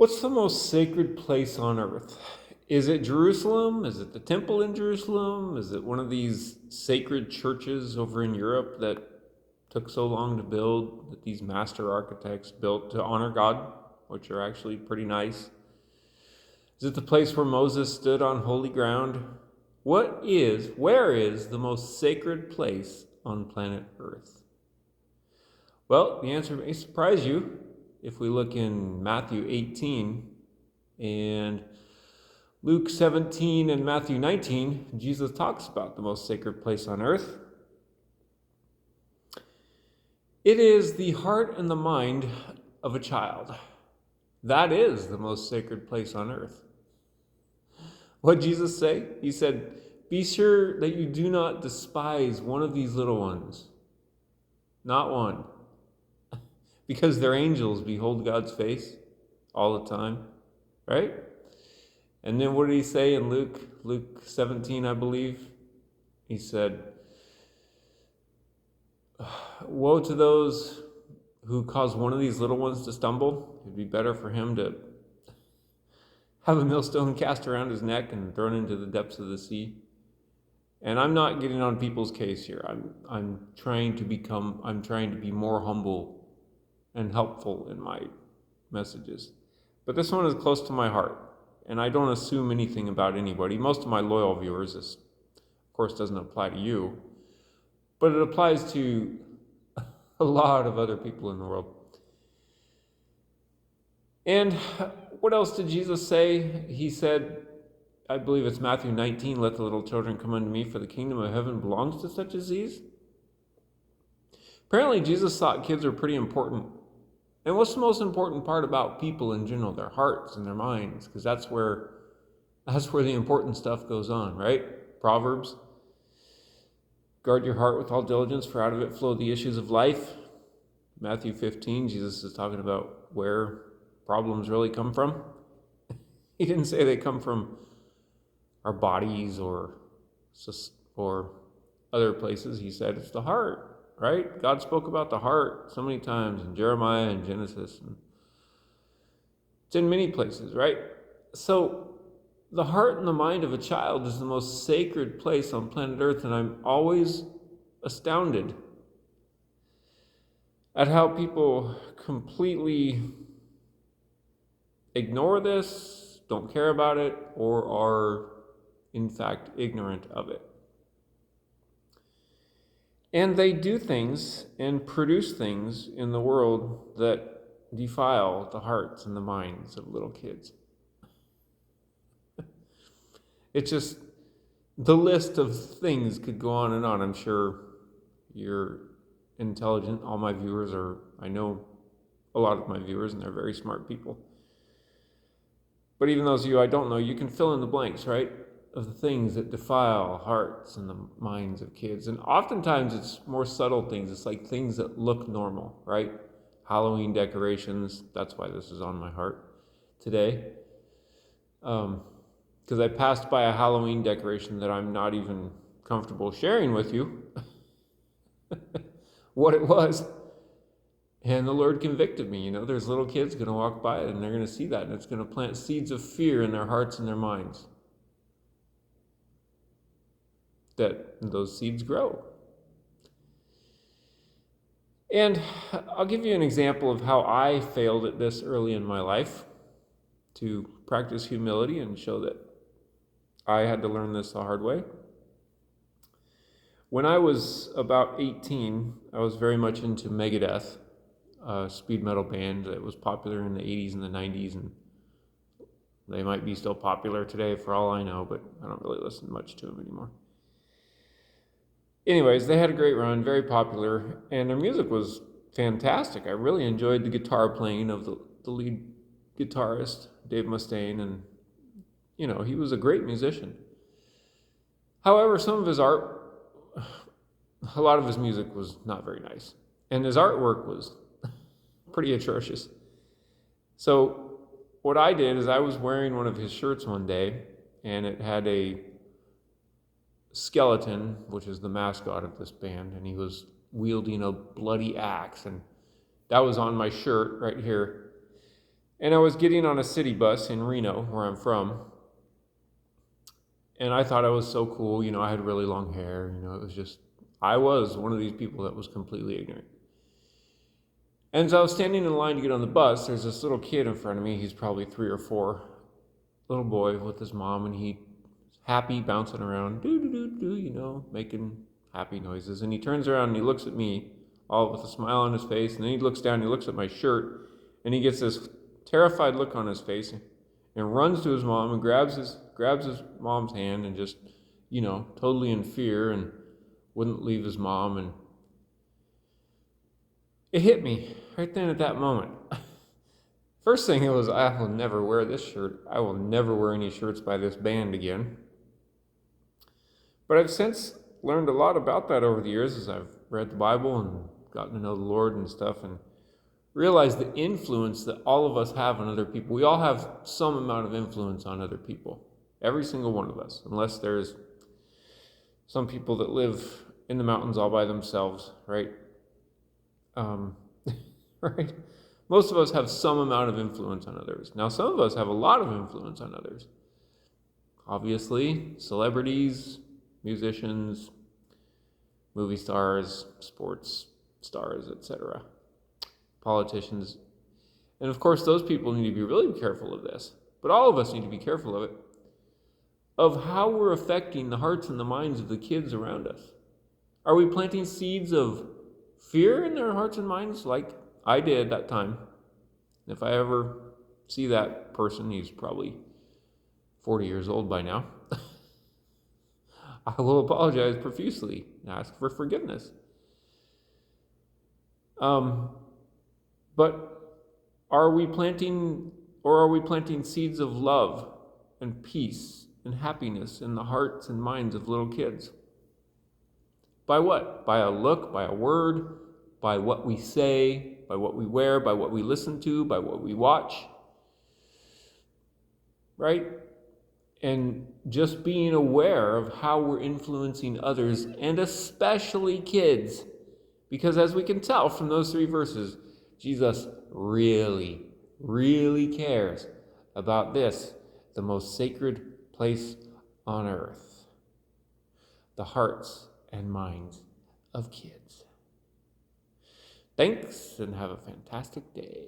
What's the most sacred place on earth? Is it Jerusalem? Is it the temple in Jerusalem? Is it one of these sacred churches over in Europe that took so long to build, that these master architects built to honor God, which are actually pretty nice? Is it the place where Moses stood on holy ground? Where is the most sacred place on planet Earth? Well, the answer may surprise you. If we look in Matthew 18 and Luke 17 and Matthew 19, Jesus talks about the most sacred place on earth. It is the heart and the mind of a child. That is the most sacred place on earth. What did Jesus say? He said, "Be sure that you do not despise one of these little ones." Not one. Because they're angels, behold God's face all the time, right? And then what did he say in Luke 17, I believe? He said, "Woe to those who cause one of these little ones to stumble. It'd be better for him to have a millstone cast around his neck and thrown into the depths of the sea." And I'm not getting on people's case here. I'm trying to be more humble and helpful in my messages. But this one is close to my heart, and I don't assume anything about anybody. Most of my loyal viewers, this of course doesn't apply to you, but it applies to a lot of other people in the world. And what else did Jesus say? He said, I believe it's Matthew 19, "Let the little children come unto me, for the kingdom of heaven belongs to such as these." Apparently Jesus thought kids are pretty important. And what's the most important part about people in general? Their hearts and their minds, because that's where the important stuff goes on, right? Proverbs, "Guard your heart with all diligence, for out of it flow the issues of life." Matthew 15, Jesus is talking about where problems really come from. He didn't say they come from our bodies or other places. He said it's the heart. Right? God spoke about the heart so many times in Jeremiah and Genesis. And it's in many places, right? So the heart and the mind of a child is the most sacred place on planet Earth, and I'm always astounded at how people completely ignore this, don't care about it, or are in fact ignorant of it. And they do things and produce things in the world that defile the hearts and the minds of little kids. It's just, the list of things could go on and on. I'm sure you're intelligent. All my viewers I know a lot of my viewers, and they're very smart people. But even those of you I don't know, you can fill in the blanks, right? Of the things that defile hearts and the minds of kids. And oftentimes it's more subtle things. It's like things that look normal, right? Halloween decorations. That's why this is on my heart today. Because I passed by a Halloween decoration that I'm not even comfortable sharing with you what it was. And the Lord convicted me. There's little kids going to walk by it, and they're going to see that, and it's going to plant seeds of fear in their hearts and their minds. That those seeds grow. And I'll give you an example of how I failed at this early in my life, to practice humility and show that I had to learn this the hard way. When I was about 18, I was very much into Megadeth, a speed metal band that was popular in the 80s and the 90s, and they might be still popular today for all I know, but I don't really listen much to them anymore. Anyways, they had a great run, very popular, and their music was fantastic. I really enjoyed the guitar playing of the lead guitarist, Dave Mustaine, and, he was a great musician. However, some of his art, a lot of his music was not very nice, and his artwork was pretty atrocious. So what I did is I was wearing one of his shirts one day, and it had a skeleton, which is the mascot of this band, and he was wielding a bloody axe, and that was on my shirt right here. And I was getting on a city bus in Reno, where I'm from. And I thought I was so cool. I had really long hair. It was just, I was one of these people that was completely ignorant. And as I was standing in line to get on the bus, there's this little kid in front of me. He's probably 3 or 4, little boy with his mom, and he's happy, bouncing around, making happy noises. And he turns around and he looks at me, all with a smile on his face, and then he looks down and he looks at my shirt, and he gets this terrified look on his face and runs to his mom and grabs his mom's hand and just, totally in fear and wouldn't leave his mom. And it hit me right then at that moment. First thing, it was, I will never wear this shirt. I will never wear any shirts by this band again. But I've since learned a lot about that over the years as I've read the Bible and gotten to know the Lord and stuff, and realized the influence that all of us have on other people. We all have some amount of influence on other people. Every single one of us, unless there's some people that live in the mountains all by themselves, right? Right? Most of us have some amount of influence on others. Now, some of us have a lot of influence on others. Obviously, celebrities, musicians, movie stars, sports stars, etc., politicians. And of course, those people need to be really careful of this. But all of us need to be careful of it, of how we're affecting the hearts and the minds of the kids around us. Are we planting seeds of fear in their hearts and minds, like I did that time? If I ever see that person, he's probably 40 years old by now, I will apologize profusely and ask for forgiveness. But are we planting seeds of love and peace and happiness in the hearts and minds of little kids? By what? By a look, by a word, by what we say, by what we wear, by what we listen to, by what we watch, right? And just being aware of how we're influencing others, and especially kids. Because as we can tell from those 3 verses, Jesus really, really cares about this, the most sacred place on earth, the hearts and minds of kids. Thanks, and have a fantastic day.